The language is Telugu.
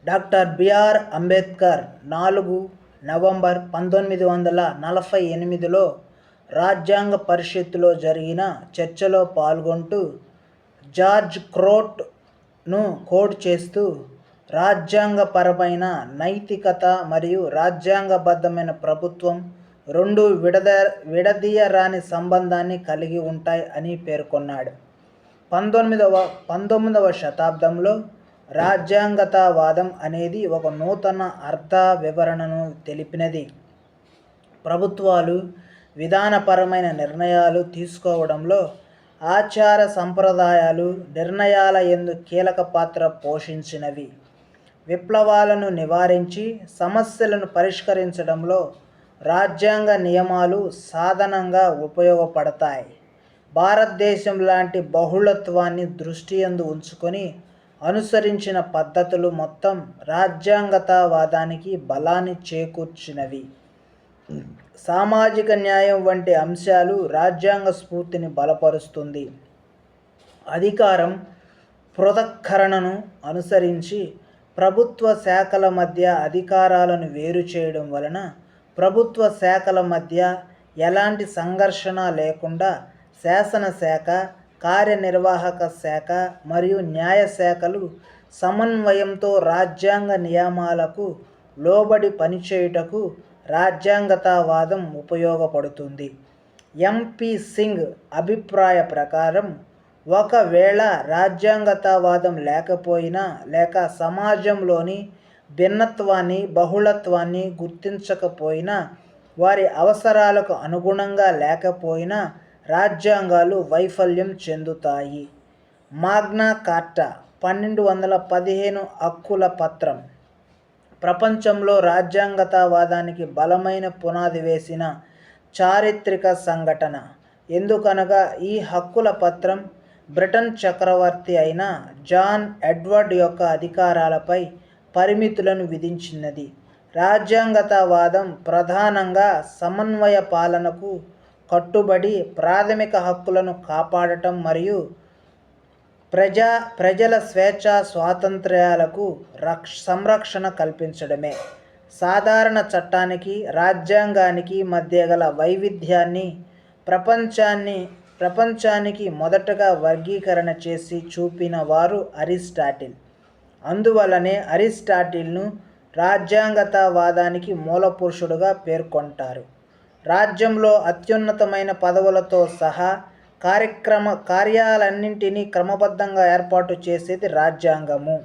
డాక్టర్ బిఆర్ అంబేద్కర్ 4 నవంబర్ 1948లో రాజ్యాంగ పరిషత్తులో జరిగిన చర్చలో పాల్గొంటూ జార్జ్ క్రోట్ను కోట్ చేస్తూ రాజ్యాంగపరమైన నైతికత మరియు రాజ్యాంగబద్ధమైన ప్రభుత్వం రెండూ విడదీయరాని సంబంధాన్ని కలిగి ఉంటాయి అని పేర్కొన్నాడు. 19వ శతాబ్దంలో రాజ్యాంగతావాదం అనేది ఒక నూతన అర్థ వివరణను తెలిపినది. ప్రభుత్వాలు విధానపరమైన నిర్ణయాలు తీసుకోవడంలో ఆచార సంప్రదాయాలు నిర్ణయాల యందు కీలక పాత్ర పోషించినవి. విప్లవాలను నివారించి సమస్యలను పరిష్కరించడంలో రాజ్యాంగ నియమాలు సాధనంగా ఉపయోగపడతాయి. భారతదేశం లాంటి బహుళత్వాన్ని దృష్టి యందు ఉంచుకొని అనుసరించిన పద్ధతులు మొత్తం రాజ్యాంగతావాదానికి బలాన్ని చేకూర్చినవి. సామాజిక న్యాయం వంటి అంశాలు రాజ్యాంగ స్ఫూర్తిని బలపరుస్తుంది. అధికారం పృథక్కరణను అనుసరించి ప్రభుత్వ శాఖల మధ్య అధికారాలను వేరు చేయడం వలన ప్రభుత్వ శాఖల మధ్య ఎలాంటి సంఘర్షణ లేకుండా శాసనశాఖ, కార్యనిర్వాహక శాఖ మరియు న్యాయశాఖలు సమన్వయంతో రాజ్యాంగ నియమాలకు లోబడి పనిచేయుటకు రాజ్యాంగతావాదం ఉపయోగపడుతుంది. ఎంపీ సింగ్ అభిప్రాయ ప్రకారం, ఒకవేళ రాజ్యాంగతావాదం లేకపోయినా లేక సమాజంలోని భిన్నత్వాన్ని, బహుళత్వాన్ని గుర్తించకపోయినా, వారి అవసరాలకు అనుగుణంగా లేకపోయినా రాజ్యాంగాలు వైఫల్యం చెందుతాయి. మాగ్నా కార్టా 1215 హక్కుల పత్రం ప్రపంచంలో రాజ్యాంగతావాదానికి బలమైన పునాది వేసిన చారిత్రక సంఘటన. ఎందుకనగా ఈ హక్కుల పత్రం బ్రిటన్ చక్రవర్తి అయిన జాన్ ఎడ్వర్డ్ యొక్క అధికారాలపై పరిమితులను విధించినది. రాజ్యాంగతావాదం ప్రధానంగా సమన్వయ పాలనకు కట్టుబడి ప్రాథమిక హక్కులను కాపాడటం మరియు ప్రజల స్వేచ్ఛా స్వాతంత్ర్యాలకు సంరక్షణ కల్పించడమే. సాధారణ చట్టానికి, రాజ్యాంగానికి మధ్య గల వైవిధ్యాన్ని ప్రపంచానికి మొదటగా వర్గీకరణ చేసి చూపిన వారు అరిస్టాటిల్. అందువలనే అరిస్టాటిల్ను రాజ్యాంగతావాదానికి మూలపురుషుడుగా పేర్కొంటారు. రాజ్యంలో అత్యున్నతమైన పదవులతో సహా కార్యాలన్నింటినీ క్రమబద్ధంగా ఏర్పాటు చేసేది రాజ్యాంగము.